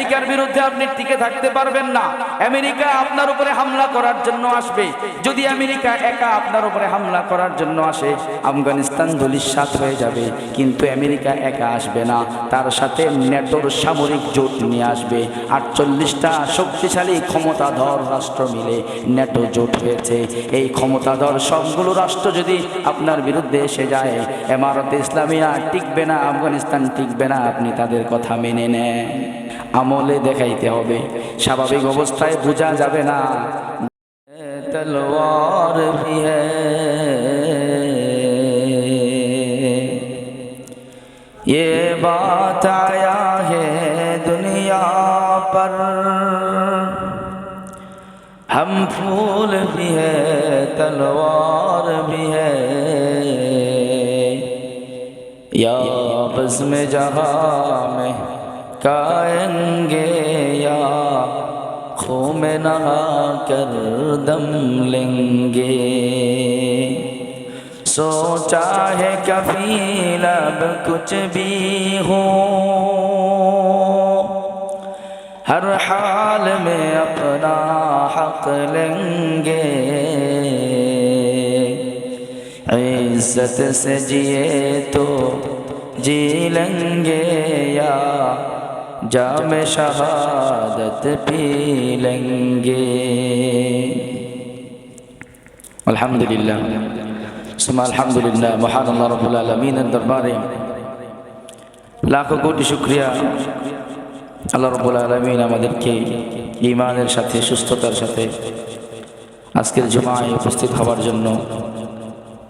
আমেরিকার বিরুদ্ধে আপনি টিকে থাকতে পারবেন না। আমেরিকা আপনার উপরে হামলা করার জন্য আসবে। যদি আমেরিকা একা আপনার উপরে হামলা করার জন্য আসে, আফগানিস্তান ধূলিসাৎ হয়ে যাবে। কিন্তু আমেরিকা একা আসবে না, তার সাথে ন্যাটোর সামরিক জোট নিয়ে আসবে। 48টা শক্তিশালী ক্ষমতাধর রাষ্ট্র মিলে ন্যাটো জোট হয়েছে। এই ক্ষমতাধর সবগুলো রাষ্ট্র যদি আপনার বিরুদ্ধে এসে যায়, ইমারতে ইসলামিয়া টিকবে না, আফগানিস্তান টিকবে না। আপনি তাদের কথা মেনে নেন, আমলে দেখাইতে হবে, স্বাভাবিক অবস্থায় বোঝা যাবে না। তলোয়ার ভি হ্যায়, ये बात आया है दुनिया पर, हम फूल भी है तलवार भी है, या बज़्म जहाँ में काएंगे या खून में नहा कर दम लेंगे। सोचा है कभी लब कुछ भी हो, हर हाल में अपना हक लेंगे। इज्जत से जिए तो जी लेंगे या जाम शहादत पी लेंगे। अल्हम्दुलिल्लाह सुमा अल्हम्दुलिल्लाह। महान अल्लाह रब्बुल आलमीনের দরবারে লাখো কোটি শুকরিয়া। আল্লাহ রব্বুল আলামিন আমাদেরকে ঈমানের সাথে সুস্থতার সাথে আজকের জুমায় উপস্থিত হওয়ার জন্য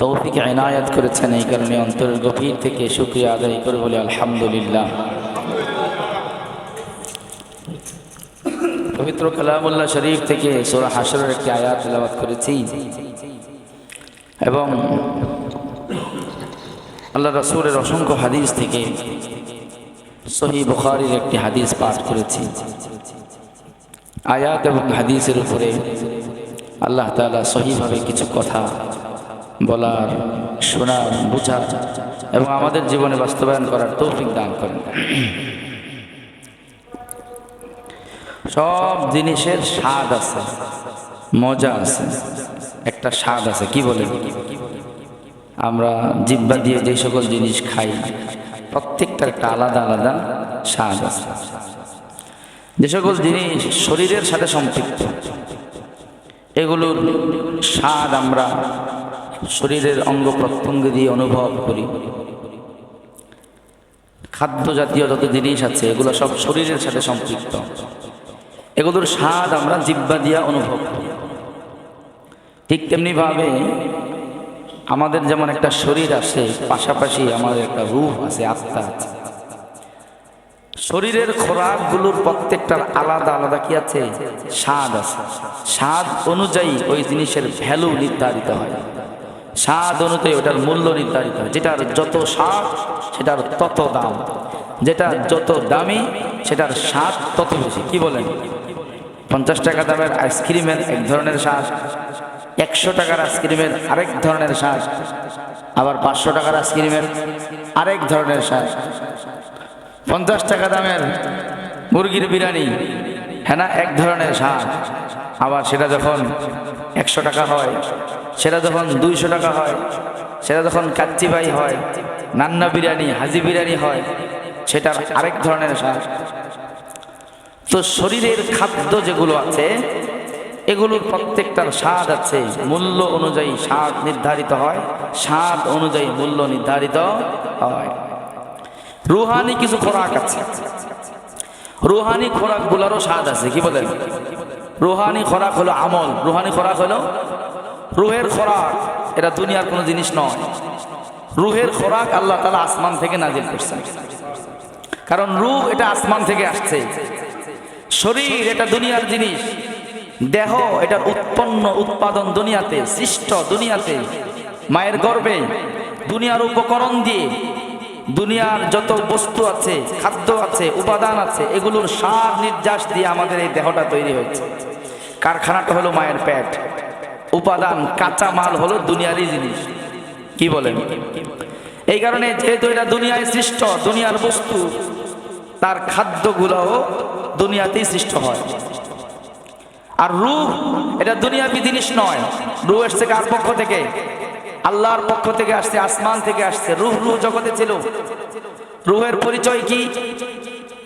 তৌফিক ইনায়াত করেছেন। এই কারণে অন্তরের গভীর থেকে শুকরিয়া আদায় করে বলি আলহামদুলিল্লাহ। পবিত্র কালামুল্লাহ শরীফ থেকে সূরা হাশরের একটি আয়াত তেলাওয়াত করেছি এবং আল্লাহ রাসূলের অসংখ্য হাদিস থেকে সহিহ বুখারীর একটি হাদিস পাঠ করেছি। আয়াত এবং হাদিসের উপরে আল্লাহ তাআলা সহিভাবে কিছু কথা বলার, শোনার, বোঝার এবং আমাদের জীবনে বাস্তবায়ন করার তৌফিক দান করেন। সব জিনিসের স্বাদ আছে, মজা আছে, একটা স্বাদ আছে। কি বলেন? আমরা জিহ্বা দিয়ে যে সকল জিনিস খাই প্রত্যেকটার একটা আলাদা আলাদা স্বাদ আছে। যে সকল জিনিস শরীরের সাথে সম্পৃক্ত, এগুলোর স্বাদ আমরা শরীরের অঙ্গ প্রত্যঙ্গ দিয়ে অনুভব করি। খাদ্য জাতীয় যত জিনিস আছে এগুলো সব শরীরের সাথে সম্পৃক্ত, এগুলোর স্বাদ আমরা জিহ্বা দিয়ে অনুভব করি। ঠিক তেমনিভাবে আমাদের যেমন একটা শরীর আছে, পাশাপাশি আমাদের একটা রূহ আছে, আত্মা আছে। শরীরের খোরাকগুলোর প্রত্যেকটার আলাদা আলাদা কি আছে? স্বাদ আছে। স্বাদ অনুযায়ী ওই জিনিসের ভ্যালু নির্ধারিত হয়, স্বাদ অনুযায়ী ওটার মূল্য নির্ধারিত হয়। যেটার যত স্বাদ সেটার তত দাম, যেটা যত দামি সেটার স্বাদ তত বেশি। কি বলেন? 50 টাকা দামের আইসক্রিমের এক ধরনের স্বাদ, 100 টাকার আইসক্রিমের আরেক ধরনের স্বাদ, আবার 500 টাকার আইসক্রিমের আরেক ধরনের স্বাদ। 50 টাকা দামের মুরগির বিরিয়ানি, হ্যাঁ না, এক ধরনের স্বাদ। আবার সেটা যখন 100 টাকা হয়, সেটা যখন 200 টাকা হয়, সেটা যখন কাচ্চি ভাই হয়, নান্না বিরিয়ানি, হাজি বিরিয়ানি হয়, সেটার আরেক ধরনের স্বাদ। তো শরীরের খাদ্য যেগুলো আছে এগুলোর প্রত্যেকটার স্বাদ আছে, মূল্য অনুযায়ী স্বাদ নির্ধারিত হয়, স্বাদ অনুযায়ী মূল্য নির্ধারিত হয়। রুহানি কিছু খোরাক আছে, রুহানি খোরাকগুলোরও স্বাদ আছে। কি বলেন? রুহানি খোরাক হলো আমল, রুহানি খোরাক হলো রুহের খোরাক। এটা দুনিয়ার কোনো জিনিস নয়। রুহের খোরাক আল্লাহ তাআলা আসমান থেকে নাজিল করছেন, কারণ রূহ এটা আসমান থেকে আসছে। শরীর এটা দুনিয়ার জিনিস, দেহ এটার উৎপাদন দুনিয়াতে, সৃষ্ট দুনিয়াতে, মায়ের গর্ভে, দুনিয়ার উপকরণ দিয়ে, দুনিয়ার যত বস্তু আছে, খাদ্য আছে, উপাদান আছে, এগুলোর সার নির্যাস দিয়ে আমাদের এই দেহটা তৈরি হয়েছে। কারখানাটা হলো মায়ের পেট, উপাদান কাঁচা মাল হলো দুনিয়ারই জিনিস। কি বলেন? এই কারণে যেহেতু এটা দুনিয়ায় সৃষ্ট, দুনিয়ার বস্তু, তার খাদ্যগুলোও দুনিয়াতেই সৃষ্ট হয়। আর রূহ এটা দুনিয়াবি জিনিস নয়। রূহ এসছে কার পক্ষ থেকে? আল্লাহর পক্ষ থেকে আসছে, আসমান থেকে আসছে। রূহ জগতে ছিল। রূহের পরিচয় কি?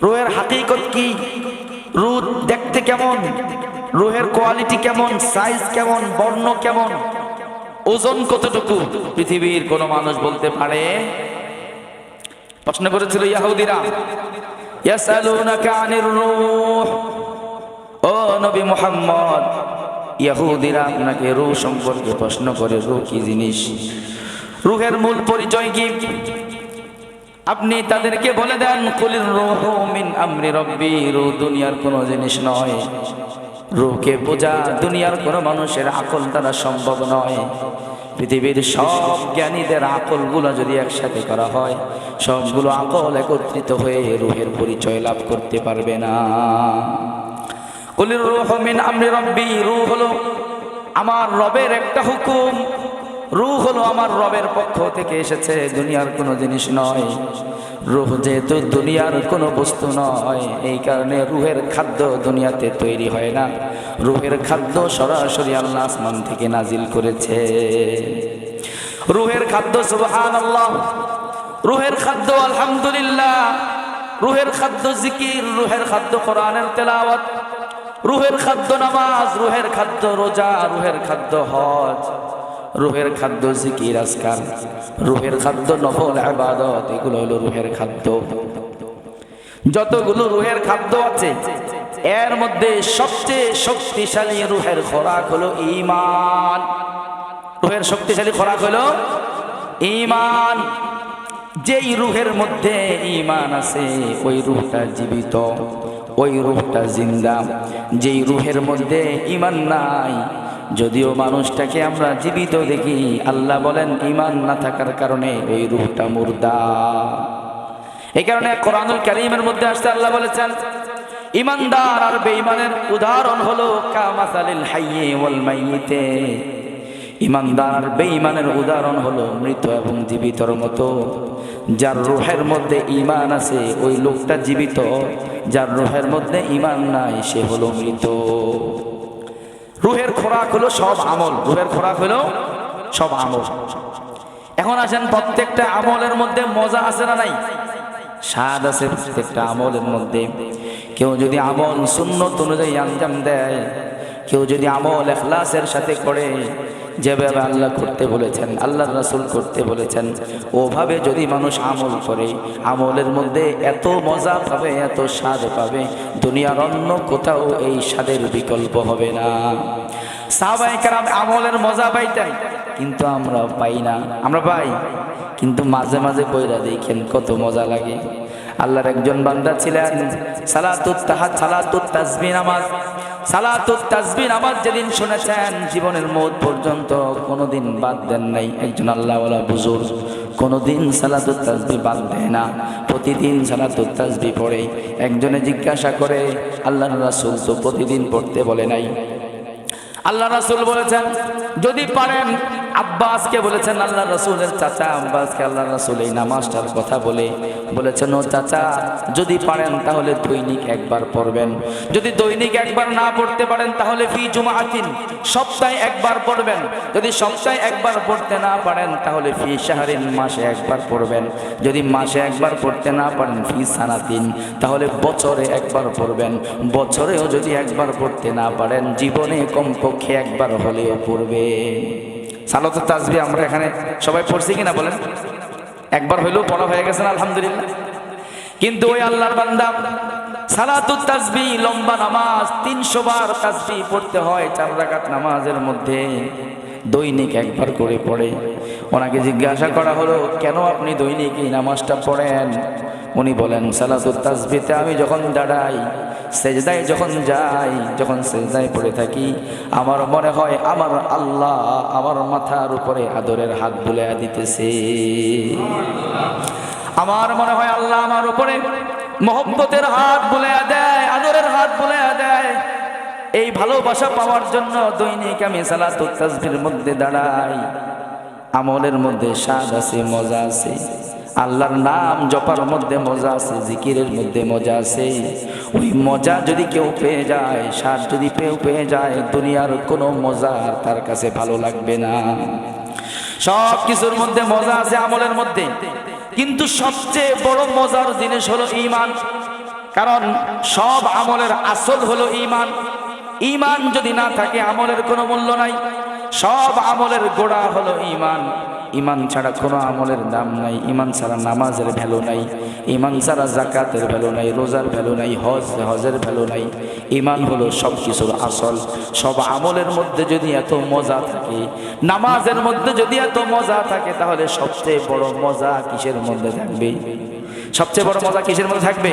রূহের হাকিকত কি? রূহ দেখতে কেমন? রূহের কোয়ালিটি কেমন? সাইজ কেমন? বর্ণ কেমন? ওজন কতটুকু? পৃথিবীর কোন মানুষ বলতে পারে? প্রশ্ন করেছিল ইহুদিরা, ইয়াসালুনাকা আনির রূহ, ও নবী মুহাম্মদ, ইহুদিরা আপনাকে রূহ সম্পর্কে প্রশ্ন করে। রূহ কি জিনিস? রূহের মূল পরিচয় কি? আপনি তাদেরকে বলে দেন, কুলির রূহু মিন আমরি রাব্বি। রূহ দুনিয়ার কোনো জিনিস নয়। রূহকে বোঝা দুনিয়ার কোনো মানুষের আকল দ্বারা সম্ভব নয়। পৃথিবীর সব জ্ঞানীদের আকলগুলো যদি একসাথে করা হয়, সবগুলো আকল একত্রিত হয়ে রূহের পরিচয় লাভ করতে পারবে না। কুলির রূহু মিন আমরি রাব্বি। রূহ হলো আমার রবের একটা হুকুম। রূহ হলো আমার রবের পক্ষ থেকে এসেছে, দুনিয়ার কোনো জিনিস নয়। রূহ যেহেতু দুনিয়ার কোনো বস্তু নয়, এই কারণে রূহের খাদ্য দুনিয়াতে তৈরি হয় না। রূহের খাদ্য সরাসরি আল্লাহ আসমান থেকে নাজিল করেছে। রূহের খাদ্য সুবহানাল্লাহ, রূহের খাদ্য আলহামদুলিল্লাহ, রূহের খাদ্য জিকির, রূহের খাদ্য কোরআনের তেলাওয়াত, রূহের খাদ্য নামাজ, রূহের খাদ্য রোজা, রূহের খাদ্য হজ, রূহের খাদ্য জিকির আজকার, রূহের খাদ্য নফল ইবাদত। এগুলো হলো রূহের খাদ্য। যতগুলো রূহের খাদ্য আছে এর মধ্যে সবচেয়ে শক্তিশালী রূহের খোরাক হলো ঈমান। রূহের শক্তিশালী খোরাক হলো ঈমান। যেই রূহের মধ্যে ঈমান আছে ওই রূহটা জীবিত, ওই রূহটা জিন্দা। যেই রূহের মধ্যে ঈমান নাই, যদিও মানুষটাকে আমরা জীবিত দেখি, আল্লাহ বলেন ঈমান না থাকার কারণে ওই রূহটা মুর্দা। এই কারণে কোরআনুল কারীমের মধ্যে আসছে, আল্লাহ বলেছেন ঈমানদার আর বেঈমানের উদাহরণ হলো কামাসালিল হাইয়্যি ওয়াল মাইয়িতে। ঈমানদার আর বেঈমানের উদাহরণ হলো মৃত এবং জীবিতর মতো। যার রূহের মধ্যে ঈমান আছে ওই লোকটা জীবিত, যার রূহের মধ্যে ঈমান নাই সে হলো মৃত। রূহের খোরাক হলো সব আমল। রূহের খোরাক হলো সব আমল। এখন আসেন, প্রত্যেকটা আমলের মধ্যে মজা আছে না নাই? স্বাদ আছে প্রত্যেকটা আমলের মধ্যে। কেউ যদি আমল সুন্নত অনুযায়ী আঞ্জাম দেয়, কেউ যদি আমল ইখলাসের সাথে করে, যেভাবে আল্লাহ করতে বলেছেন, আল্লাহর রাসূল করতে বলেছেন, ওভাবে যদি মানুষ আমল করে, আমলের মধ্যে এত মজা পাবে, এত স্বাদ পাবে, দুনিয়ার অন্য কোথাও এই স্বাদের বিকল্প হবে না। সাহাবায়ে কেরাম আমলের মজা পাইতেন, কিন্তু আমরা পাই না। আমরা পাই, কিন্তু মাঝে মাঝে কইরা দেখেন কত মজা লাগে। আল্লাহর একজন বান্দা ছিলেন, সালাতুত তাসবিহ নামাজ, সালাতুত তাসবিহ নামাজ যেদিন শুনেছেন জীবনের মত পর্যন্ত কোনোদিন বাদ দেন নাই। একজন আল্লাহওয়ালা বুজুর্গ কোনোদিন সালাতুত তাসবিহ বাদ দেয় না, প্রতিদিন সালাতুত তাসবিহ পড়ে। একজনে জিজ্ঞাসা করে, আল্লাহর রাসূল তো প্রতিদিন পড়তে বলে নাই। আল্লাহ রাসূল বলেছেন, যদি পারেন, আব্বাসকে বলেছেন, আল্লাহ রাসূলের চাচা আব্বাসকে আল্লাহ রাসূল এই নামাজটার কথা বলেছেন, ও চাচা যদি পারেন তাহলে দৈনিক একবার পড়বেন। যদি দৈনিক একবার না পড়তে পারেন তাহলে ফি জুমআতিন, সপ্তাহে একবার পড়বেন। যদি সপ্তাহে একবার পড়তে না পারেন তাহলে ফি শাহরিন, মাসে একবার পড়বেন। যদি মাসে একবার পড়তে না পারেন ফি সানাতিন, তাহলে বছরে একবার পড়বেন। বছরেও যদি একবার পড়তে না পারেন, জীবনে কমপক্ষে একবার হলেও পড়বেন। সালাতুত তাসবিহ আমরা এখানে সবাই পড়ছি কিনা বলেন? একবার হইলেও পড়া হয়ে গেছে না, আলহামদুলিল্লাহ। কিন্তু ওই আল্লাহর বান্দা সালাতুত তাসবিহ, লম্বা নামাজ, 300 বার তাসবিহ পড়তে হয় 4 রাকাত নামাজের মধ্যে, দৈনিক একবার করে পড়ে। ওনাকে জিজ্ঞাসা করা হলো, কেন আপনি দৈনিক এই নামাজটা পড়েন? উনি বলেন, সালাতুত তাসবিহতে আমি যখন দাঁড়াই, সেজদায় যখন যাই, যখন সেজদায় পড়ে থাকি, আমার মনে হয় আমার আল্লাহ আমার মাথার উপরে আদরের হাত বুলাইয়া দিতেছে। আমার মনে হয় আল্লাহ আমার উপরে মহব্বতের হাত বুলাইয়া দেয়, আদরের হাত বুলাইয়া দেয়। এই ভালোবাসা পাওয়ার জন্য দৈনিক আমি সালাতুত তাসবিহের মধ্যে দাঁড়াই। আমলের মধ্যে স্বাদ আছে, মজা আছে। আল্লাহর নাম জপার মধ্যে মজা আছে, জিকিরের মধ্যে মজা আছে। ওই মজা যদি কেউ পেয়ে যায়, স্বাদ যদি পেয়ে যায়, দুনিয়ার কোনো মজা তার কাছে ভালো লাগবে না। সব কিছুর মধ্যে মজা আছে, আমলের মধ্যে, কিন্তু সবচেয়ে বড় মজার জিনিস হলো ঈমান। কারণ সব আমলের আসল হলো ঈমান। ঈমান যদি না থাকে আমলের কোনো মূল্য নাই। সব আমলের গোড়া হলো ঈমান। ঈমান ছাড়া কোনো আমলের দাম নাই। ঈমান ছাড়া নামাজের ভ্যালু নাই। ঈমান ছাড়া যাকাতের ভ্যালু নাই, রোজার ভ্যালু নাই, হজের ভ্যালু নাই। ঈমান হলো সব কিছুর আসল। সব আমলের মধ্যে যদি এত মজা থাকে, নামাজের মধ্যে যদি এত মজা থাকে, তাহলে সবচেয়ে বড় মজা কিসের মধ্যে থাকবে? সবচেয়ে বড় মজা কিসের মধ্যে থাকবে?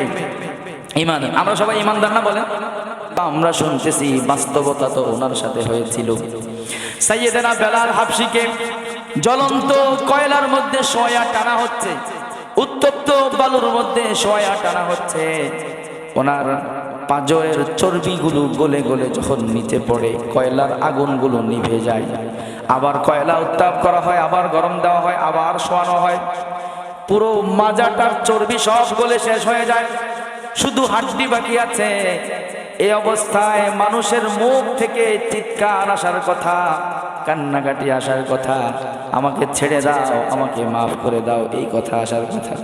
ঈমান। আমরা সবাই ঈমানদার না বলেন? আমরা শুনতেছি, বাস্তবতা তো ওনার সাথে হয়েছিল। সাইয়েদেনা বেলাল হাবশিকে জ্বলন্ত কয়লার মধ্যে শোয়া টানা হচ্ছে, উত্তপ্ত বালুর মধ্যে শোয়া টানা হচ্ছে। ওনার পাঁজরের চর্বিগুলো গলে গলে যখন নিচে পড়ে, কয়লার আগুনগুলো নিভে যায়। আবার কয়লা উত্তাপ করা হয়, আবার গরম দেওয়া হয়, আবার শোয়ানো হয়। পুরো মাজাটার চর্বি সব গলে শেষ হয়ে যায়, শুধু হাড্ডি বাকি আছে। এই অবস্থায় মানুষের মুখ থেকে চিৎকার আসার কথা, কান্নাকাটি আসার কথা, আমাকে ছেড়ে দাও, আমাকে মাফ করে দাও, এই কথা আসার কথা।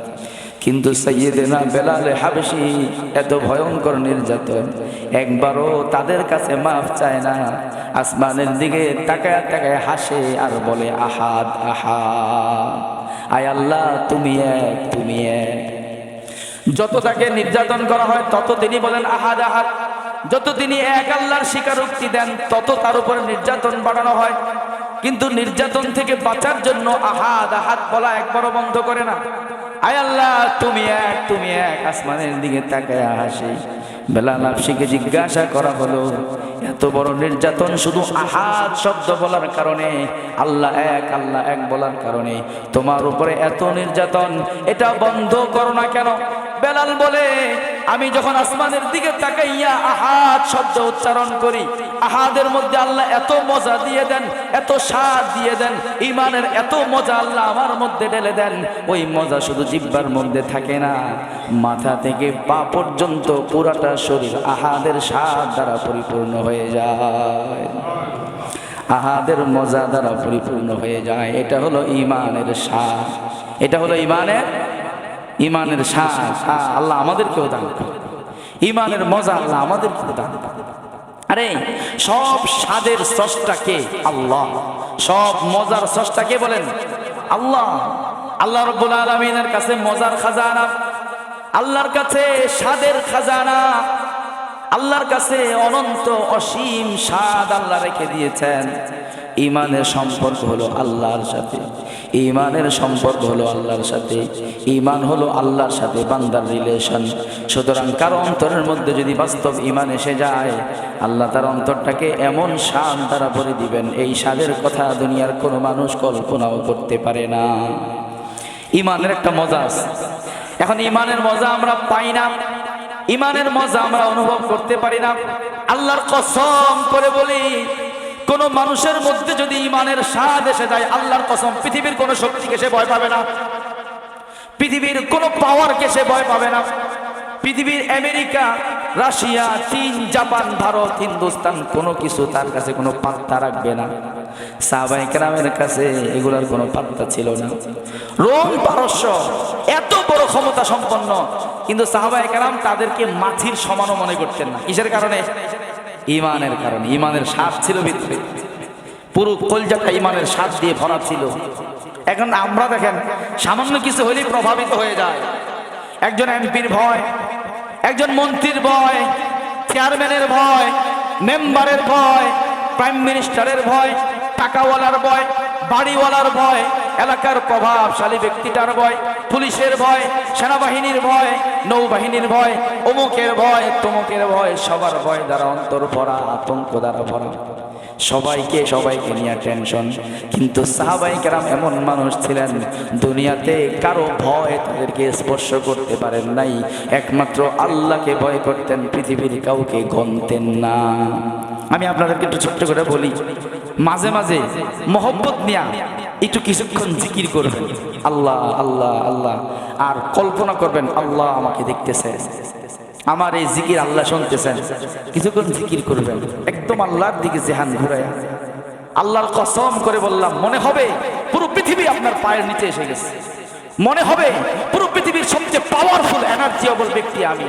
কিন্তু সাইয়েদেনা বেলাল হাবশি এত ভয়ঙ্কর নির্যাতন, একবারও তাদের কাছে মাফ চায় না। আসমানের দিকে তাকায় তাকায় হাসে আর বলে, আহাদ আহাদ, আয় আল্লাহ তুমি এক, তুমি এক। যত তাকে নির্যাতন করা হয় তত তিনি বলেন আহাদ আহাদ। যত তিনি এক আল্লাহর স্বীকারোক্তি দেন তত তার উপরে নির্যাতন বাড়ানো হয়। কিন্তু নির্যাতন থেকে বাঁচার জন্য আহাদ আহাদ বলা একবারও বন্ধ করে না। আয় আল্লাহ তুমি এক, তুমি এক। আসমানের দিকে তাকায় হাসে। বেলাল হাবশিকে জিজ্ঞাসা করা হলো, এত বড় নির্যাতন শুধু আহাদ শব্দ বলার কারণে, আল্লাহ এক বলার কারণে তোমার উপরে এত নির্যাতন, এটা বন্ধ করো না কেন? বেলাল বলে, আমি যখন আসমানের দিকে তাকাইয়া আহাদ শব্দ উচ্চারণ করি, আহাদের মধ্যে আল্লাহ এত মজা দিয়ে দেন, এত স্বাদ দিয়ে দেন, ঈমানের এত মজা আল্লাহ আমার মধ্যে ঢেলে দেন। ওই মজা শুধু জিহ্বার মধ্যে থাকে না, মাথা থেকে পা পর্যন্ত পুরাটা শরীর আহাদের স্বাদ দ্বারা পরিপূর্ণ হয়ে যায়, আহাদের মজা দ্বারা পরিপূর্ণ হয়ে যায়। এটা হলো ঈমানের স্বাদ, এটা হলো ঈমানের স্বাদ। আল্লাহ আমাদেরকেও দান করে ঈমানের মজা, আল্লাহ আমাদেরকেও দান করে। আরে সব স্বাদের স্রষ্টা কে? আল্লাহ। সব মজার স্রষ্টা কে বলেন? আল্লাহ। আল্লাহ রাব্বুল আলামিনের কাছে মজার খাজানা, আল্লাহর কাছে স্বাদের খাজানা, আল্লাহর কাছে অনন্ত অসীম স্বাদ আল্লাহ রেখে দিয়েছেন। ঈমানের সম্পর্ক হলো আল্লাহর সাথে, ঈমানের সম্পর্ক হলো আল্লাহর সাথে, ঈমান হলো আল্লাহর সাথে বান্দার রিলেশন। সুতরাং কারো অন্তরের মধ্যে যদি বাস্তব ঈমান এসে যায়, আল্লাহ তার অন্তরটাকে এমন স্বাদ দ্বারা ভরে দিবেন, এই স্বাদের কথা দুনিয়ার কোনো মানুষ কল্পনাও করতে পারে না। ঈমানের একটা মজা আছে। এখন ঈমানের মজা আমরা পাই না, ঈমানের মজা আমরা অনুভব করতে পারি না। আল্লাহর কসম করে বলি, কোন মানুষের মধ্যে যদি ঈমানের স্বাদ এসে যায়, আল্লাহর কসম পৃথিবীর কোন শক্তিকে সে ভয় পাবে না, পৃথিবীর কোন পাওয়ারকে সে ভয় পাবে না। পৃথিবীর আমেরিকা, রাশিয়া, চীন, জাপান, ভারত, হিন্দুস্তান কোনো কিছু তার কাছে কোনো পাত্তা রাখবে না। সাহাবায়ে কেরামের কাছে এগুলার কোনো পাত্তা ছিল না। রোম পারস্য এত বড় ক্ষমতা সম্পন্ন, কিন্তু সাহাবায়ে কেরাম তাদেরকে মাছির সমানও মনে করতেন না। কিসের কারণে? ঈমানের কারণে। ঈমানের স্বাদ ছিল ভিতরে, পুরো কলজাটা ঈমানের স্বাদ দিয়ে ভরা ছিল। এখন আমরা দেখেন, সামান্য কিছু হলেই প্রভাবিত হয়ে যায়। একজন এমপির ভয়, একজন মন্ত্রীর ভয়, চেয়ারম্যানের ভয়, মেম্বারের ভয়, প্রাইম মিনিস্টারের ভয়, টাকাওয়ালার ভয়, বাড়িওয়ালার ভয়, এলাকার প্রভাবশালী ব্যক্তিটার ভয়, পুলিশের ভয়, সেনাবাহিনীর ভয়, নৌবাহিনীর ভয়, অমুকের ভয়, তমুকের ভয়, সবার ভয় দ্বারা অন্তর ভরা, আতঙ্ক দ্বারা ভরা, সবাইকে নিয়ে টেনশন। কিন্তু সাহাবায়ে কেরাম এমন মানুষ ছিলেন, দুনিয়াতে কারো ভয় তাদেরকে স্পর্শ করতে পারেন নাই, একমাত্র আল্লাহকে ভয় করতেন, পৃথিবীর কাউকে গণতেন না। আমি আপনাদেরকে একটু ছোট্ট করে বলি, মাঝে মাঝে মহব্বত নিয়া একটু কিছুক্ষণ জিকির করবেন, আল্লাহ আল্লাহ আল্লাহ, আর কল্পনা করবেন আল্লাহ আমাকে দেখতেছে, আমার এই জিকির আল্লাহ শুনতেছেন। কিছুক্ষণ জিকির করবেন, একদম আল্লাহর দিকে জেহান ঘুরায়া। আল্লাহর কসম করে বললাম, মনে হবে পুরো পৃথিবী আপনার পায়ের নিচে এসে গেছে, মনে হবে পুরো পৃথিবীর সবচেয়ে পাওয়ারফুল এনার্জিবল ব্যক্তি আমি।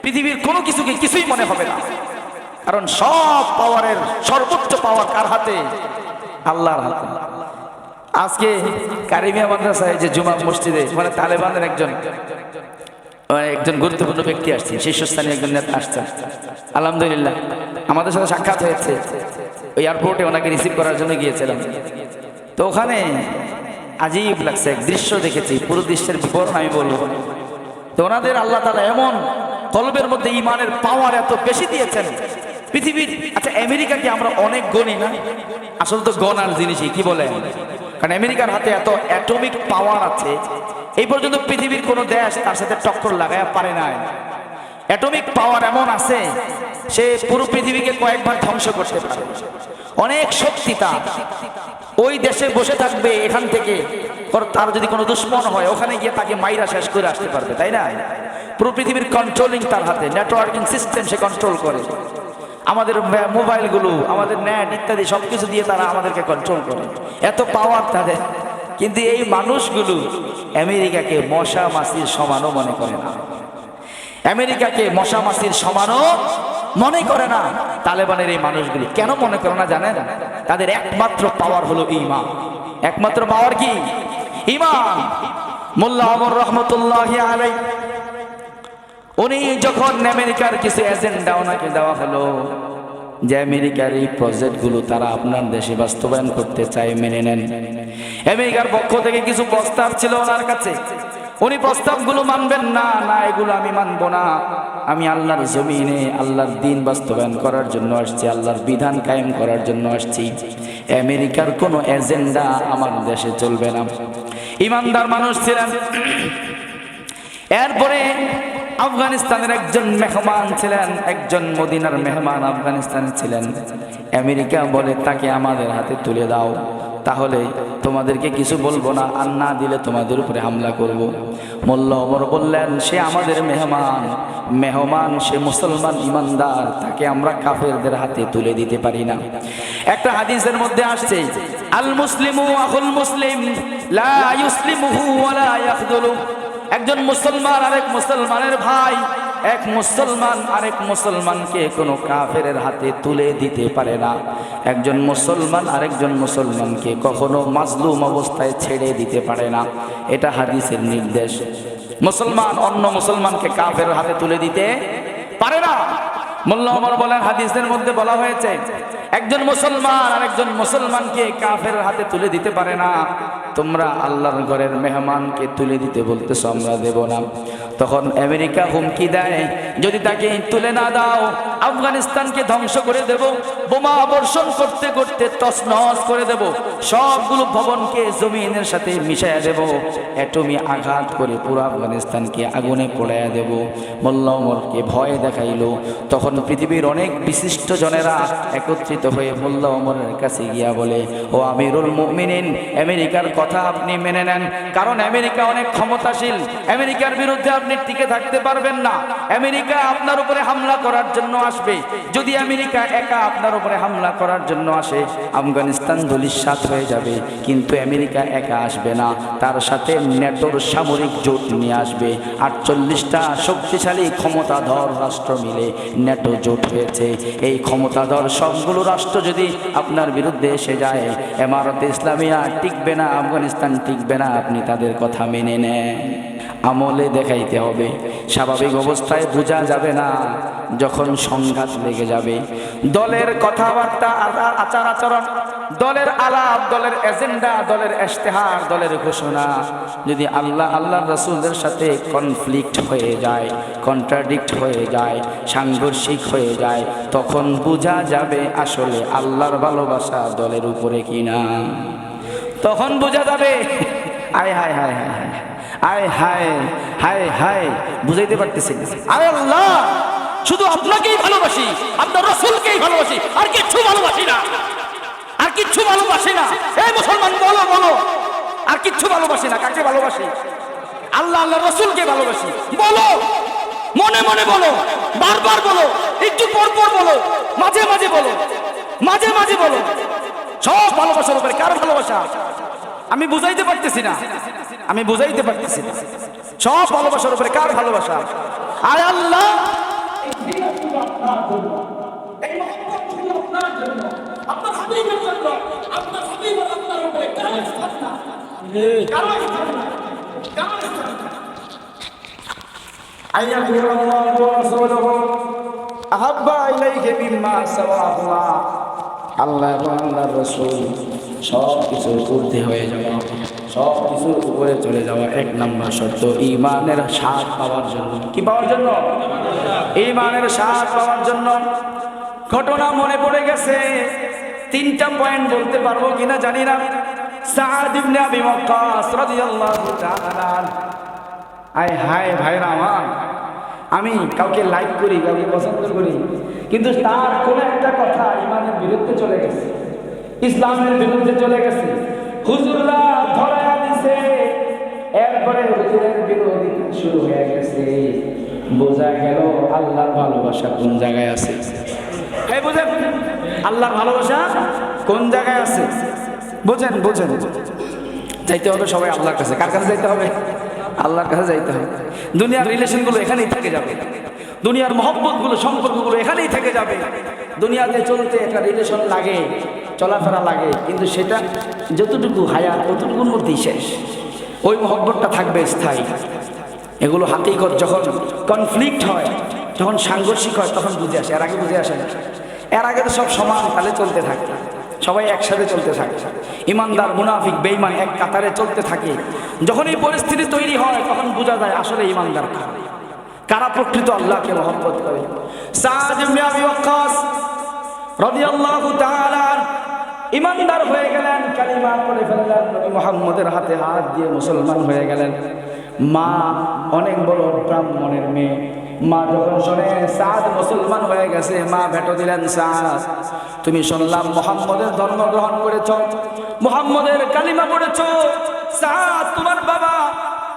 পৃথিবীর কোনো কিছুকে কিছুই মনে হবে না, কারণ সব পাওয়ারের সর্বোচ্চ পাওয়ার কার হাতে? আল্লাহর হাতে। আজকে কারিমিয়া মাদ্রাসায় যে জুমা মসজিদে, মানে তালেবানের একজন গুরুত্বপূর্ণ ব্যক্তি আসছে, শীর্ষস্থানীয় একজন নেতা আসছেন। আলহামদুলিল্লাহ আমাদের সাথে সাক্ষাৎ হয়েছে, ওই এয়ারপোর্টে ওনাকে রিসিভ করার জন্য গিয়েছিলাম। তো ওখানে আজীব লাগছে, এক দৃশ্য দেখেছি, পুরো দৃশ্যের বিবরণ আমি বলবো। তো ওনাদের আল্লাহ তাআলা এমন কলবের মধ্যে ইমানের পাওয়ার এত বেশি দিয়েছেন পৃথিবীর। আচ্ছা, আমেরিকাকে আমরা অনেক গণি না, আসলে তো গণার জিনিসই, কি বলে? কারণ আমেরিকার হাতে এত অ্যাটমিক পাওয়ার আছে, এই পর্যন্ত পৃথিবীর কোনো দেশ তার সাথে টক্কর লাগায় পারে নাই। অ্যাটমিক পাওয়ার এমন আছে, সে পুরো পৃথিবীকে কয়েকবার ধ্বংস করতে পারে। অনেক শক্তি তার। ওই দেশে বসে থাকবে, এখান থেকে তার যদি কোনো দুশ্মন হয় ওখানে গিয়ে তাকে মাইরা শেষ করে আসতে পারবে, তাই না? পুরো পৃথিবীর কন্ট্রোলিং তার হাতে, নেটওয়ার্কিং সিস্টেম সে কন্ট্রোল করে। আমাদের মোবাইলগুলো, আমাদের নেট ইত্যাদি সবকিছু দিয়ে তারা আমাদেরকে কন্ট্রোল করে, এত পাওয়ার তাদের। কিন্তু এই মানুষগুলো আমেরিকাকে মশা মাছির সমানও মনে করে না, আমেরিকাকে মশা মাছির সমানও মনে করে না। তালেবানের এই মানুষগুলি কেন মনে করে না জানেন? তাদের একমাত্র পাওয়ার হলো ঈমান। একমাত্র পাওয়ার কি? ঈমান। মোল্লা ওমর রহমতুল্লাহি আলাইহি, উনি যখন আমেরিকার কিছু এজেন্ডা ওনাকে দেওয়া হলো যে আমেরিকার এই প্রজেক্টগুলো তারা আপনার দেশে বাস্তবায়ন করতে চায়, মেনে নেন। আমেরিকার পক্ষ থেকে কিছু প্রস্তাব ছিল ওনার কাছে, উনি প্রস্তাবগুলো মানবেন না। না, এগুলো আমি মানবো না, আমি আল্লাহর জমিনে আল্লাহর দ্বীন বাস্তবায়ন করার জন্য আসছি, আল্লাহর বিধান কায়েম করার জন্য আসছি, আমেরিকার কোনো এজেন্ডা আমার দেশে চলবে না। ইমানদার মানুষ ছিলেন। এরপরে আফগানিস্তানের একজন মেহমান ছিলেন, একজন মদিনার মেহমান আফগানিস্তানে ছিলেন। আমেরিকা বলে তাকে আমাদের হাতে তুলে দাও, তাহলে তোমাদেরকে কিছু বলবো না, আর না দিলে তোমাদের উপরে হামলা করব। মোল্লা ওমর বললেন, সে আমাদের মেহমান, সে মুসলমান ইমানদার, তাকে আমরা কাফেরদের হাতে তুলে দিতে পারি না। একটা হাদিসের মধ্যে আসছে, আল মুসলিমু আখুল মুসলিম লা ইউসলিমুহু ওয়া লা ইয়াখযুলু। একজন মুসলমান আরেক মুসলমানের ভাই, এক মুসলমান আরেক মুসলমানকে কোনো কাফেরের হাতে তুলে দিতে পারে না। একজন মুসলমান আরেকজন মুসলমানকে কখনো মাজলুম অবস্থায় ছেড়ে দিতে পারে না, এটা হাদিসের নির্দেশ। মুসলমান অন্য মুসলমানকে কাফেরের হাতে তুলে দিতে পারে না। মোল্লা ওমর বলেন, হাদিসের মধ্যে বলা হয়েছে একজন মুসলমান আরেকজন মুসলমানকে কাফেরের হাতে তুলে দিতে পারে না। তোমরা আল্লাহর ঘরের মেহমানকে তুলে দিতে বলতেছো, আমরা দেব না। তখন আমেরিকা হুমকি দেয়, যদি তাকে তুলে না দাও আফগানিস্তানকে ধ্বংস করে দেব, বোমা বর্ষণ করতে করতে তছনছ করে দেব, সবগুলো ভবনকে জমিনের সাথে মিশাইয়া দেব, অ্যাটমি আঘাত করে পুরো আফগানিস্তানকে আগুনে পোড়াইয়া দেব। মোল্লা ওমরকে ভয় দেখাইল। তখন পৃথিবীর অনেক বিশিষ্ট জনেরা একত্রিত হয়ে মোল্লা ওমরের কাছে গিয়া বলে, ও আমিরুল মুমিনিন, আমেরিকার কথা আপনি মেনে নেন, কারণ আমেরিকা অনেক ক্ষমতাশীল, আমেরিকার বিরুদ্ধে আপনি টিকে থাকতে পারবেন না। আমেরিকা আপনার উপরে হামলা করার জন্য আসবে। যদি আমেরিকা একা আপনার উপরে হামলা করার জন্য আসে, আফগানিস্তান ধূলিসাৎ হয়ে যাবে। কিন্তু আমেরিকা একা আসবে না, তার সাথে ন্যাটোর সামরিক জোট নিয়ে আসবে। 48টা শক্তিশালী ক্ষমতাধর রাষ্ট্র মিলে ন্যাটো জোট হয়েছে। এই ক্ষমতাধর সবগুলো রাষ্ট্র যদি আপনার বিরুদ্ধে এসে যায়, ইমারতে ইসলামিয়া টিকবে না, আফগানিস্তান টিকবে না। আপনি তাদের কথা মেনে নেন। আমলে দেখাইতে হবে, স্বাভাবিক অবস্থায় বোঝা যাবে না, যখন সংঘাত লেগে যাবে। দলের কথাবার্তা, আচার আচরণ, দলের আলাপ, দলের এজেন্ডা, দলের ইশতেহার, দলের ঘোষণা যদি আল্লাহর রাসূলের সাথে কনফ্লিক্ট হয়ে যায়, কন্ট্রাডিক্ট হয়ে যায়, সাংঘর্ষিক হয়ে যায়, তখন বোঝা যাবে আসলে আল্লাহর ভালোবাসা দলের উপরে কিনা। তখন বোঝা যাবে। আয় হায় হায় হায় হায়, আয় হায় হায় হায়, বুঝাইতে পারতেছি না। আরে আল্লাহ, শুধু আপনাকেই ভালোবাসি, আপনার রাসূলকেই ভালোবাসি, আর কিছু ভালোবাসি না, আর কিচ্ছু ভালোবাসি না। এই মুসলমান বলো বলো, আর কিচ্ছু ভালোবাসি না। কাকে ভালোবাসি? আল্লাহ আল্লাহ রসুলকে ভালোবাসি। বলো, মনে মনে বলো, বারবার বলো, একটু পর পর বলো, মাঝে মাঝে বলো, মাঝে মাঝে বলো। সব ভালোবাসার উপরে। কার ভালোবাসা? আমি বুঝাইতে পারতেছি না, আমি বুঝাইতে পারতেছি না। সব ভালোবাসার উপরে। কার ভালোবাসা? আয় আল্লাহ, আপনার হাবিবের জন্য, আপনার হাবিবের আপনার উপরে কার ইস্তেগফার? কার ইস্তেগফার? কার ইস্তেগফার? আইয়াকুল্লাহু ওয়া রাসূলুহু আহাব্বা ইলাইহি মিম্মা সাওয়াহুমা। আল্লাহ এবং আল্লাহর রাসূল সব কিছুর ঊর্ধ্বে হয়ে যাওয়া, সব কিছুর উপরে চলে যাওয়া এক নাম্বার শর্ত ঈমানের স্বাদ পাওয়ার জন্য। কি পাওয়ার জন্য? ঈমানের স্বাদ পাওয়ার জন্য। ঘটনা মনে পড়ে গেছে, 3টা পয়েন্ট বলতে পারবো কিনা জানি না। সাদ ইবনে আবি ওয়াক্কাস রাদিয়াল্লাহু তাআলা। আয় হায় ভাইরা আমার, আমি কাউকে লাইক করি, কাউকে পছন্দ করি, কিন্তু তার কোন একটা কথা ঈমানের বিরুদ্ধে চলে গেছে, ইসলামের বিরুদ্ধে চলে গেছে। হুজুররা ধরায়া দিছে, এরপরে হুজুরের বিরোধিতা শুরু হয়ে গেছে। বোঝা গেল আল্লাহর ভালোবাসা কোন জায়গায় আছে। এই বুঝেন আল্লাহর ভালোবাসা কোন জায়গায় আছে? বুঝেন বুঝেন। যাইতে হবে সবাই আল্লাহর কাছে। কার কাছে যাইতে হবে? আল্লাহর কাছে যাইতে হবে। দুনিয়ার রিলেশনগুলো এখানেই থেকে যাবে, দুনিয়ার মহব্বতগুলো, সম্পর্কগুলো এখানেই থেকে যাবে। দুনিয়াতে চলতে একটা রিলেশন লাগে, চলাফেরা লাগে, কিন্তু সেটা যতটুকু হায়াত ততটুকুর মধ্যেই শেষ। ওই মহব্বতটা থাকবে স্থায়ী। এগুলো হাকিকত যখন কনফ্লিক্ট হয়, যখন সাংঘর্ষিক হয়, তখন বুঝে আসে। এর আগে বুঝে আসে না। এর আগে তো সব সমান তালে চলতে থাকে, সবাই একসাথে চলতে থাকে। ইমানদার মুনাফিক বেঈমান এক কাতারে চলতে থাকে। যখন এই পরিস্থিতি তৈরি হয়, তখন বোঝা যায় আসলে ইমানদার কারা প্রকৃত আল্লাহকে মহব্বত করে। সাদ ইবনে আবি ওয়াক্কাস রাদিয়াল্লাহু তাআলা ইমানদার হয়ে গেলেন, কালিমা পড়ে ফেললেন, নবী মুহাম্মদের হাতে হাত দিয়ে মুসলমান হয়ে গেলেন। মা অনেক বড় ব্রাহ্মণের মেয়ে, মা যখন শোনে সাদ মুসলমান হয়ে গেছে, মা ভেটো দিলেন, সাদ তুমি শুনলাম মুহাম্মদের ধর্ম গ্রহণ করেছ, মুহাম্মদের কালিমা পড়েছ। সাদ তোমার বাবা,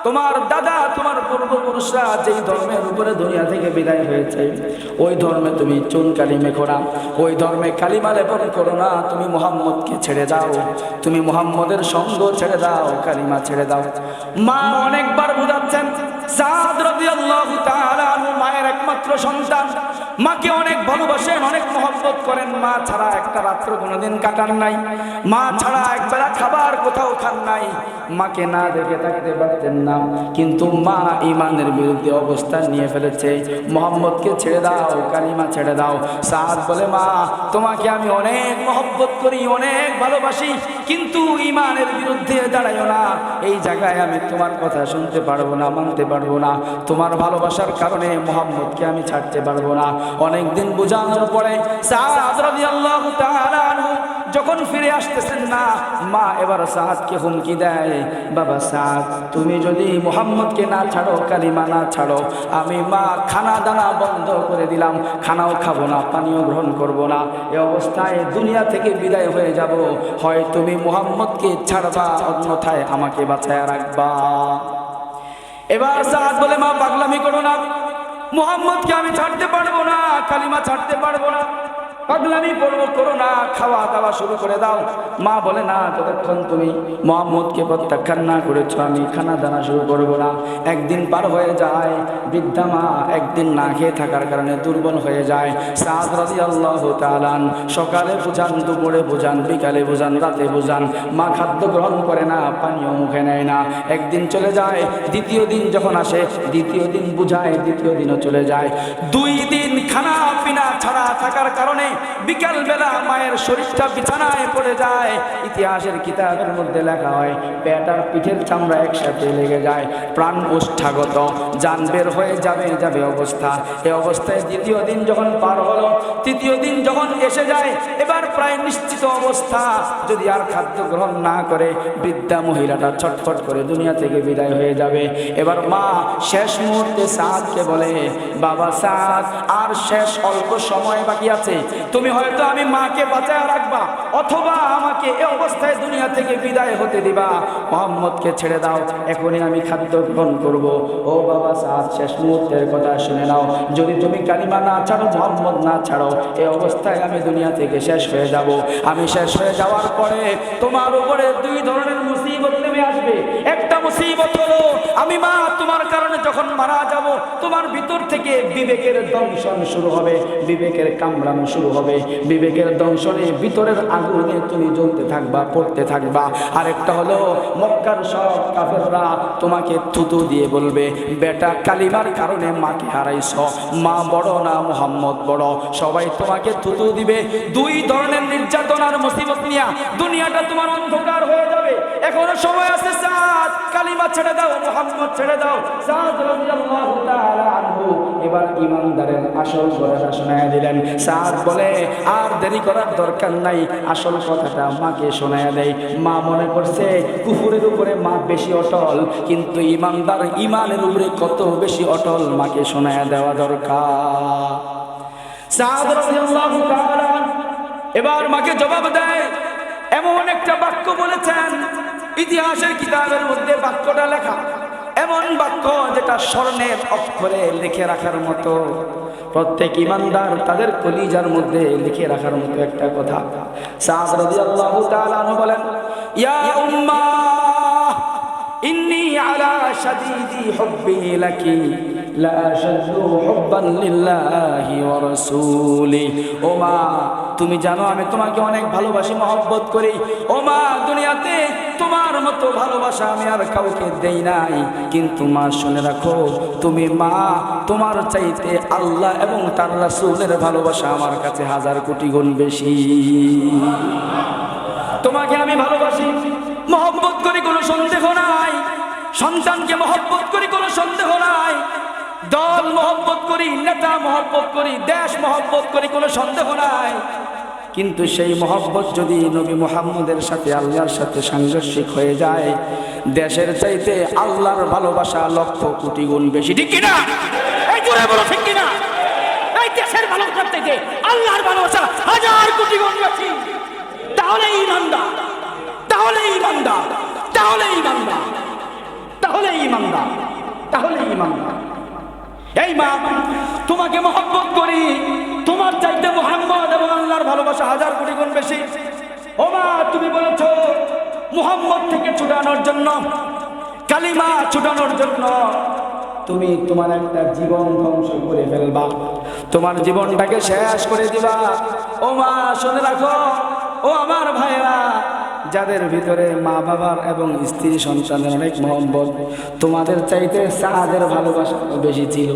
তোমার দাদা, তোমার পূর্বপুরুষরা যেই ধর্মের উপরে দুনিয়া থেকে বিদায় হয়েছে, ওই ধর্মে তুমি চুন কালি মেখো না, ওই ধর্মে কালিমা লেপন করো না। তুমি মুহাম্মদকে ছেড়ে দাও, তুমি মুহাম্মদের সঙ্গ ছেড়ে দাও, কালিমা ছেড়ে দাও। মা অনেকবার বুঝাচ্ছেন। সাদ রাদিয়াল্লাহু তাআলা মায়ের একমাত্র সন্তান, মাকে অনেক ভালোবাসেন, অনেক মহব্বত করেন। মা ছাড়া একটা রাত্র কোনোদিন কাটান নাই, মা ছাড়া একবেলা খাবার কোথাও খান নাই। মাকে না দেখে থাকতে পারতেন না, কিন্তু মা ঈমানের বিরুদ্ধে অবস্থান নিয়ে ফেলেছে। মুহাম্মদকে ছেড়ে দাও, কালিমা ছেড়ে দাও। সাদ বলে, মা তোমাকে আমি অনেক মহব্বত করি, অনেক ভালোবাসি, কিন্তু ঈমানের বিরুদ্ধে দাঁড়াইও না। এই জায়গায় আমি তোমার কথা শুনতে পারবো না, মানতে পারবো না। তোমার ভালোবাসার কারণে মুহাম্মদকে আমি ছাড়তে পারবো না। অনেকদিন বোঝানোর পরে সাদ রাদিয়াল্লাহু তাআলা আনহু যখন ফিরে আসতেছেন না, মা এবার সাদকে হুমকি দেয়, বাবা সাদ তুমি যদি মুহাম্মদকে না ছাড়ো, কালিমা না ছাড়ো, আমি মা খানা দানা বন্ধ করে দিলাম, খানাও খাবো না, পানিও গ্রহণ করব না। এই অবস্থায় দুনিয়া থেকে বিদায় হয়ে যাব। হয় তুমি মুহাম্মদকে ছাড়বা, অন্যথায় আমাকে বাঁচায় রাখবা। এবার সাদ বলে, মা পাগলামি করো না, মুহাম্মদকে আমি ছাড়তে পারবো না, কালিমা ছাড়তে পারবো না, পাগলামি করো না, খাওয়া দাওয়া শুরু করে দাও। মা বলে, না, যতক্ষণ তুমি মুহাম্মদকে প্রত্যাখ্যান না করেছো, আমি খানা দানা শুরু করবো না। একদিন পার হয়ে যায়, বৃদ্ধা মা একদিন না খেয়ে থাকার কারণে দুর্বল হয়ে যায়। সাদ রাদিয়াল্লাহু তাআলা সকালে বুঝান, দুপুরে বুঝান, বিকালে বুঝান, রাতে বুঝান, মা খাদ্য গ্রহণ করে না, পানীয় মুখে নেয় না। একদিন চলে যায়, দ্বিতীয় দিন যখন আসে, দ্বিতীয় দিন বুঝায়, দ্বিতীয় দিনও চলে যায়। 2 দিন খানা পিনা ছাড়া থাকার কারণে বিকাল বেলা মায়ের শরীরটা বিছানায় পড়ে যায়। ইতিহাসের কিতাবের মধ্যে লেখা হয়, পেট আর পিঠের চামড়া একসাথে লেগে যায়, প্রাণ ওষ্ঠাগত, জান বের হয়ে যাবে অবস্থা। এই অবস্থায় দ্বিতীয় দিন যখন পার হলো, তৃতীয় দিন যখন এসে যায়, এবার প্রায় নিশ্চিত অবস্থা, যদি আর খাদ্য গ্রহণ না করে বৃদ্ধা মহিলাটা ছটফট করে দুনিয়া থেকে বিদায় হয়ে যাবে। এবার মা শেষ মুহূর্তে সাদকে বলে, বাবা সাদ আর শেষ অল্প সময় বাকি আছে। তুমি হয়তো আমি মাকে বাঁচায় রাখবা, অথবা আমাকে এই অবস্থায় দুনিয়া থেকে বিদায় হতে দিবা। মুহাম্মদকে ছেড়ে দাও, এখনই আমি খাদ্য গ্রহণ করব। ও বাবা সাদ, শেষ মুহূর্তের কথা শুনে নাও, যদি তুমি কালিমা না ছাড়ো, মুহাম্মদ না ছাড়ো, এই অবস্থায় আমি দুনিয়া থেকে শেষ হয়ে যাব। আমি শেষ হয়ে যাওয়ার পরে তোমার উপরে দুই ধরনের মুসিবত নেমে আসবে। একটা মুসিবত হলো, আমি মা তোমার কারণে যখন মারা যাব, তোমার ভিতর থেকে বিবেকের দংশন শুরু হবে, বিবেকের কামড়ানো শুরু হবে। বিবেকের দংশনে ভিতরের আগুনে তুমি জ্বলতে থাকবা, পড়তে থাকবা। আরেকটা হলো, মক্কার সব কাফেররা তোমাকে থুতু দিয়ে বলবে, বেটা কালিমার কারণে মাকে হারাইছ, মা বড় না মুহাম্মদ বড়, সবাই তোমাকে থুতু দিবে। দুই ধরনের নির্যাতনার মুসিবত নিয়ে দুনিয়াটা তোমার অন্ধকার হয়ে যাবে। এখনো সময় আছে, সাদ কালিমা ছেড়ে দাও, মুহাম্মদ ছেড়ে দাও। সাদ রাদিয়াল্লাহু তাআলা আনহু এবার ইমানদারের আসল কথাটা শোনায় দিলেন। সাদ বলে, আর দেরি করার দরকার নাই, আসল কথাটা মাকে শোনায় দেয়। মা মনে করছে কুফুরের উপরে মা বেশি অটল, কিন্তু ইমানদার ইমানের উপরে কত বেশি অটল, মাকে শোনায় দেওয়া দরকার। সাদ রাদিয়াল্লাহু তাআলা এবার মাকে জবাব দেয়। এমন একটা বাক্য বলেছেন, ইতিহাসের কিতাবের মধ্যে বাক্যটা লেখা, এমন বাক্য যেটা স্বর্ণের অক্ষরে লিখে রাখার মতো, প্রত্যেক ইমানদার তাদের কলিজার মধ্যে লিখে রাখার মতো একটা কথা। সাদ রাদিয়াল্লাহু তাআলা আনহু বলেন, ইয়া উম্মাহ ইন্নী আলা শাদীদি হুব্বি লাকি লা আশাদ্দু হুব্বান লিল্লাহি ওয়া রাসূলি। ও মা, তুমি জানো আমি তোমাকে অনেক ভালোবাসি, মহব্বত করি। ও মা, দুনিয়াতে তোমার মতো ভালোবাসা আমি আর কাউকে দেই নাই। কিন্তু মা শুনে রাখো, তুমি মা, তোমার চাইতে আল্লাহ এবং তার রাসূলের ভালোবাসা আমার কাছে 1000 কোটি গুণ বেশি। তোমাকে আমি ভালোবাসি, মহব্বত করি, কোনো সন্দেহ নাই। সন্তানকে মহব্বত করি, কোনো সন্দেহ নাই। দল মহব্বত করি, নেতা মহব্বত করি, দেশ মহব্বত করি, কোনো সন্দেহ নাই। কিন্তু সেই মহব্বত যদি নবী মুহাম্মদের সাথে, আল্লাহর সাথে সাংঘর্ষিক হয়ে যায়, দেশের চাইতে আল্লাহর ভালোবাসা লক্ষ কোটি গুণ বেশি। ঠিক কিনা? এই জোরে বলো, ঠিক কিনা? এই দেশের ভালোবাসার থেকে আল্লাহর ভালোবাসা 1000 কোটি গুণ বেশি। তাহলে ঈমানদার, তাহলে ঈমানদার, তাহলে ঈমানদার, তাহলে ঈমানদার, তাহলে ঈমানদার। এই মা, তোমাকে মহব্বত করি, তোমার চাইতে মুহাম্মদ এবং আল্লাহর ভালোবাসা 1000 কোটি গুণ বেশি। ও মা, তুমি বলেছো মুহাম্মদ থেকে ছুটানোর জন্য, কালিমা ছুটানোর জন্য তুমি তোমার একটা জীবন ধ্বংস করে ফেলবা, তোমার জীবনটাকে শেষ করে দিবা। ও মা, শুনে রাখো, ও আমার ভাইরা, যাদের ভিতরে মা বাবার এবং স্ত্রী সন্তানের অনেক মহব্বত, তোমাদের চাইতে সাদের ভালোবাসা বেশি ছিল।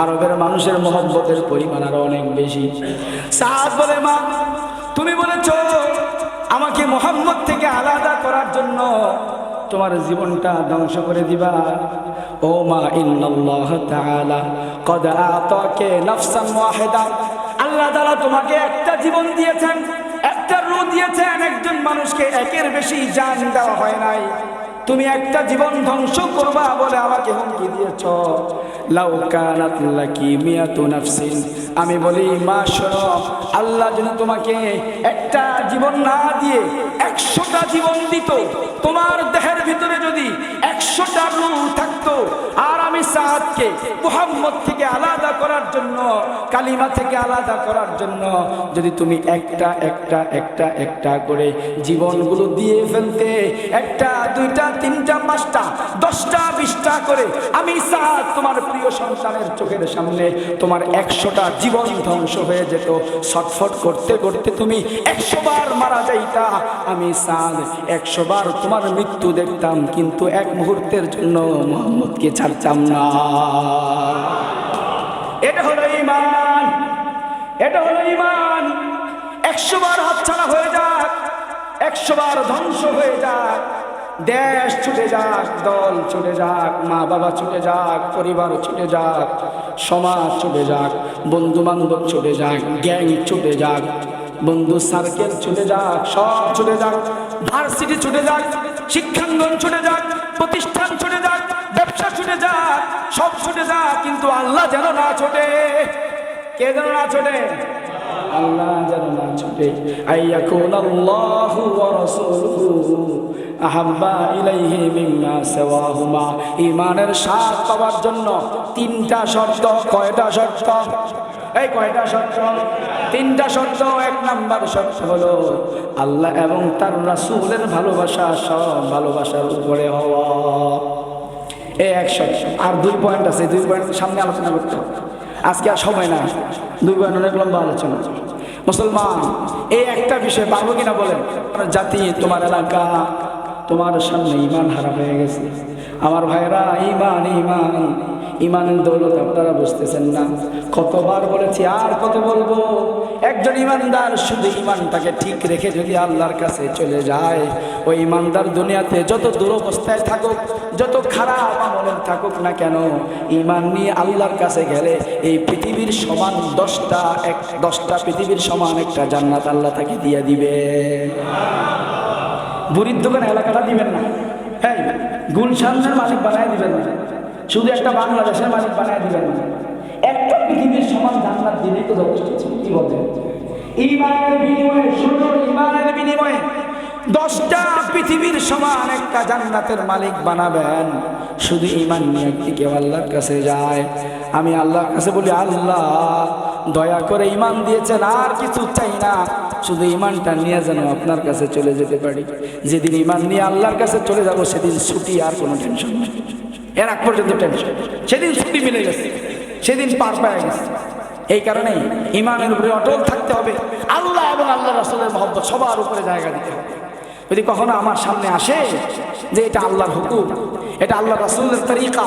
আরবের মানুষের মহব্বতের পরিমাণ আরো অনেক বেশি। সাদ বলে, মা তুমি বলেছো আমাকে মুহাম্মদ থেকে আলাদা করার জন্য তোমার জীবনটা ধ্বংস করে দিবা। ও মা, ইন্নাল্লাহ তাআলা ক্বাদ আতাকে নাফসান ওয়াহিদা, আল্লাহ তাআলা তোমাকে একটা জীবন দিয়েছেন, একটা রূহ দিয়েছেন। একজন মানুষকে একের বেশি জান দেওয়া হয় নাই। তুমি একটা জীবন ধ্বংস করবা বলে আমাকে হুমকি দিয়েছ। লাউ কানাত লাকি মিয়াতু নাফসিন, আমি বলি মা শোনো, আল্লাহ যদি তোমাকে একটা জীবন না দিয়ে 100টা জীবন দিত, তোমার দেহের ভিতরে যদি 100টা রূহ থাকতো, আর আমি সাদকে মুহাম্মদ থেকে আলাদা করার জন্য, কালিমা থেকে আলাদা করার জন্য যদি তুমি একটা একটা একটা একটা করে জীবনগুলো দিয়ে ফেলতে, 1টা 2টা 3টা 5টা 10টা 20টা করে, আমি সাদ তোমার প্রিয় সন্তানের চোখের সামনে তোমার 100টা জীবন ধ্বংস হয়ে যেত। ছটফট করতে করতে তুমি 100 বার মারা যাইতা, আমি সাদ 100 বার তোমার মৃত্যু দেখতাম, কিন্তু এক মুহূর্তের জন্য মুহাম্মদকে ছাড়তাম না। এটা হলো ঈমান, এটা হলো ঈমান। 100 বার হাতছাড়া হয়ে যাক, 100 বার ধ্বংস হয়ে যাক, দেশ ছুটে যাক, দল ছুটে যাক, মা বাবা ছুটে যাক, পরিবার ছুটে যাক, সমাজ ছুটে যাক, বন্ধু বান্ধব ছুটে যাক, গ্যাং ছুটে যাক, বন্ধু সার্কেল ছুটে যাক, সব ছুটে যাক, ভার্সিটি ছুটে যাক, শিক্ষাঙ্গন ছুটে যাক, প্রতিষ্ঠান ছুটে যাক, ব্যবসা ছুটে যাক, সব ছুটে যাক, কিন্তু আল্লাহ যেন না ছোটে। কে যেন না ছোটে? আল্লাহ যেন না ছুটে। আইয়াকুনাল্লাহু ওয়া রাসূলুহু আহাব্বা ইলাইহি মিম্মা সাওয়াহুমা। ঈমানের স্বাদ পাওয়ার জন্য তিনটা শর্ত। কয়টা শর্ত? এই কয়টা শর্ত? তিনটা শর্ত। এক নাম্বার শর্ত হলো আল্লাহ এবং তার রাসূলের ভালোবাসা সব ভালোবাসার উপরে হওয়া। এই এক শর্ত। আর 2 পয়েন্ট আছে, 2 পয়েন্ট সামনে আলোচনা করতে হবে। আজকে আর সময় না, 2 পয়েন্ট অনেক লম্বা আলোচনা। মুসলমান, এই একটা বিষয় পারবো কিনা বলেন? জাতি, তোমার এলাকা, তোমার সামনে ঈমান হারাম হয়ে গেছে। আমার ভাইরা, ঈমান ঈমান ঈমানের দৌলত আপনারা বুঝতেছেন না। কতবার বলেছি, আর কত বলবো? একজন ঈমানদার শুধু ঈমানটাকে ঠিক রেখে যদি আল্লাহর কাছে চলে যায়, ওই ঈমানদার দুনিয়াতে যত দুরবস্থায় থাকুক, যত খারাপ আমলের থাকুক না কেন, ঈমান নিয়ে আল্লাহর কাছে গেলে এই পৃথিবীর সমান 10টা পৃথিবীর সমান একটা জান্নাত আল্লাহ তাকে দিয়ে দিবে। বুড়ির দোকান এলাকাটা দিবেন না, হ্যাঁ, গুলশানের মালিক বানায় দিবেন না, শুধু একটা বাংলাদেশের মালিক বানায় দিবেন না। একটা পৃথিবীর সমান জান্নাত দিলেই তো যথেষ্ট ছিল। কি বলছেন? ঈমানের বিনিময়ে, শুধু ঈমানের বিনিময়ে 10টা পৃথিবীর সমান একটা জান্নাতের মালিক বানাবেন। শুধু ঈমান নিয়ে কেউ আল্লাহর কাছে যায়, আমি আল্লাহর কাছে বলি, আল্লাহ দয়া করে ঈমান দিয়েছেন, আর কিছু চাই না, শুধু ঈমানটা নিয়ে যেন আপনার কাছে চলে যেতে পারি। যেদিন ঈমান নিয়ে আল্লাহর কাছে চলে যাব, সেদিন ছুটি, আর কোনো টেনশন নেই। এর আগ পর্যন্ত টেনশন, সেদিন ছুটি মিলে গেছে, সেদিন পার পেয়ে গেছে। এই কারণে ঈমানের উপরে অটল থাকতে হবে। আল্লাহ এবং আল্লাহ রাসূলের মহব্বত সবার উপরে জায়গা দিতে হবে। যদি কখনো আমার সামনে আসে যে এটা আল্লাহর হুকুম, এটা আল্লাহ রাসূলের তরিকা,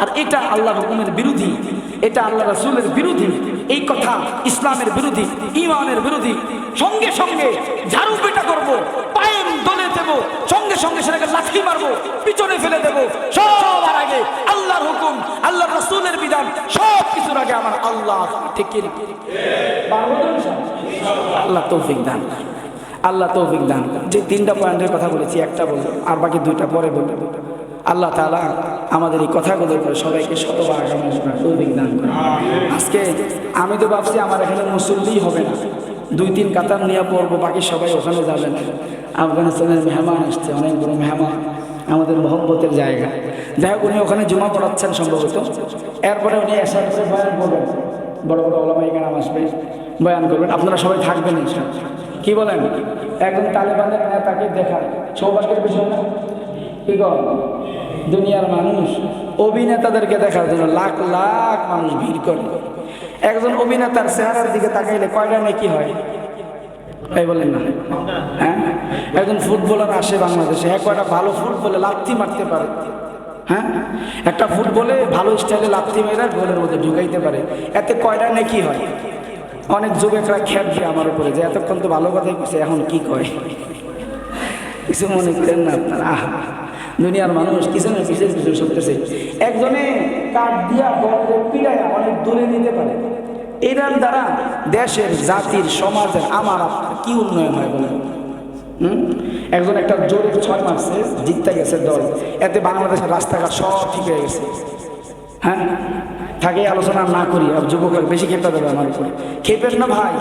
আর এটা আল্লাহর হুকুমের বিরোধী, এটা আল্লাহ রাসূলের বিরোধী, এই কথা ইসলামের বিরোধী, ঈমানের বিরোধী, সঙ্গে সঙ্গে ঝাড়ু পেটা করবো, পায়ের দলে দেবো, সঙ্গে সঙ্গে সেটাকে লাথি মারবো, পিছনে ফেলে দেবো। সবার আগে আল্লাহর হুকুম, আল্লাহর রাসূলের বিধান, সব কিছুর আগে আমার আল্লাহ। ঠিক কি? আল্লাহ তৌফিক দান, আল্লাহ তৌফিক দান। যে 3টা পয়েন্টের কথা বলেছি, একটা বলবো, আর বাকি 2টা পরে বলবো। আল্লাহ তাআলা আমাদের এই কথাগুলোর পরে সবাইকে শতবার তৌফিক দান করে। আজকে আমি তো ভাবছি আমার এখানে মুসল্লি হবে না, 2-3 কাতার নিয়ে পড়বো, বাকি সবাই ওখানে যাবেন। আফগানিস্তানের মেহমান আসছে, অনেক বড় মেহমান, আমাদের মহব্বতের জায়গা। যাই হোক, উনি ওখানে জুমা পড়াচ্ছেন সম্ভবত। এরপরে উনি এসার করে বয়ান করবেন, বড় বড় ওলামায়ে কেরাম আসবে, বয়ান করবেন, আপনারা সবাই থাকবেন ইনশাআল্লাহ। কি বলেন? একজন তালেবানের নেতাকে দেখায়, সৌভাগ্যের বিষয় না? কি করেন? দুনিয়ার মানুষ অভিনেতাদেরকে দেখার জন্য লাখ লাখ মানুষ ভিড় করে। একজন অভিনেতার চেহারার দিকে তাকাইলে কয়টা নেকি হয়? এই বলেন না? হ্যাঁ, একজন ফুটবলার আসে বাংলাদেশে, হ্যাঁ, কয়টা ভালো ফুটবলে লাথি মারতে পারে? হ্যাঁ, একটা ফুটবলে ভালো স্টাইলে লাথি মেরে গোলের মধ্যে ঢুকাইতে পারে, এতে কয়টা নেকি হয়? অনেক যুবকরা খেপবে আমার উপরে যে এতক্ষণ তো ভালো কথাই কইছে, এখন কি কয়? কিছু মনে করেন না আপনারা। দুনিয়ার মানুষ কিছু না কিছু কিছু শুনতেছে। একজনে কাঠ দিয়া পিড়াইয়া অনেক দূরে নিতে পারে। এটার দ্বারা দেশের, জাতির, সমাজের, আমার আপনার কি উন্নয়ন হয় বলেন? একজন একটা জোরে 6 মারছে, জিততে গেছে দল, এতে বাংলাদেশের রাস্তাঘাট সব ঠিক হয়ে গেছে। হ্যাঁ, থাকে আলোচনা না করি, আর যুবকের বেশি খেপে দেবে আমার উপরে। খেপেন না ভাই,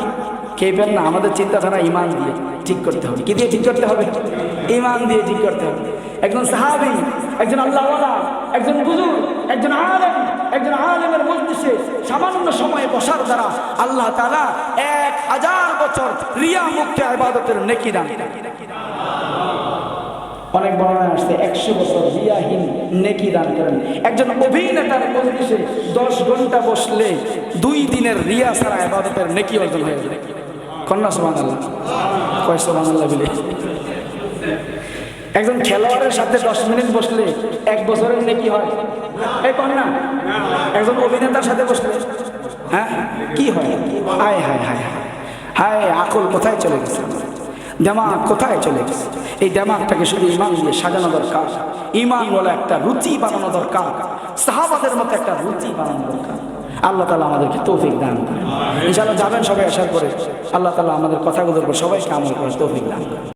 খেপেন না। আমাদের চিন্তাধারা ঈমান দিয়ে ঠিক করতে হবে। কি দিয়ে ঠিক করতে হবে? ঈমান দিয়ে ঠিক করতে হবে। একজন সাহাবী, একজন আল্লাহওয়ালা, একজন বুজুর্গ, একজন আলেম, একজন আলেমের মজলিসে সামান্য সময়ে বসার দ্বারা আল্লাহ তাআলা 1000 বছর রিয়া মুক্ত ইবাদতের নেকি দান। অনেক বর্ণনা আসছে 100 বছর রিয়াহীন নেকি দান করেন। একজন অভিনেতার মজলিসে 10 ঘন্টা বসলে 2 দিনের রিয়া ছাড়া ইবাদতের নেকি অর্জন হয়ে যায়। কন্যা সুবহানাল্লাহ, কয় সুবহানাল্লাহ বলে। একজন খেলোয়াড়ের সাথে 10 মিনিট বসলে 1 বছরের নেকি হয়। এই কন্যা, একজন অভিনেতার সাথে বসলে হ্যাঁ কি হয়? হায় হায় হায় হায়, আকল কোথায় চলে গেছে? দিমাগ কোথায় চলে গেছে? এই দিমাগটাকে শুধু ঈমান দিয়ে সাজানো দরকার। ঈমান বলে একটা রুচি বানানো দরকার, সাহাবাদের মতো একটা রুচি বানানো দরকার। আল্লাহ তাআলা আমাদেরকে তৌফিক দান করেন। ইনশাআল্লাহ যাবেন সবাই আসার পরে। আল্লাহ তাআলা আমাদের কথাগুলোর উপর সবাইকে আমল করার তৌফিক দান করেন।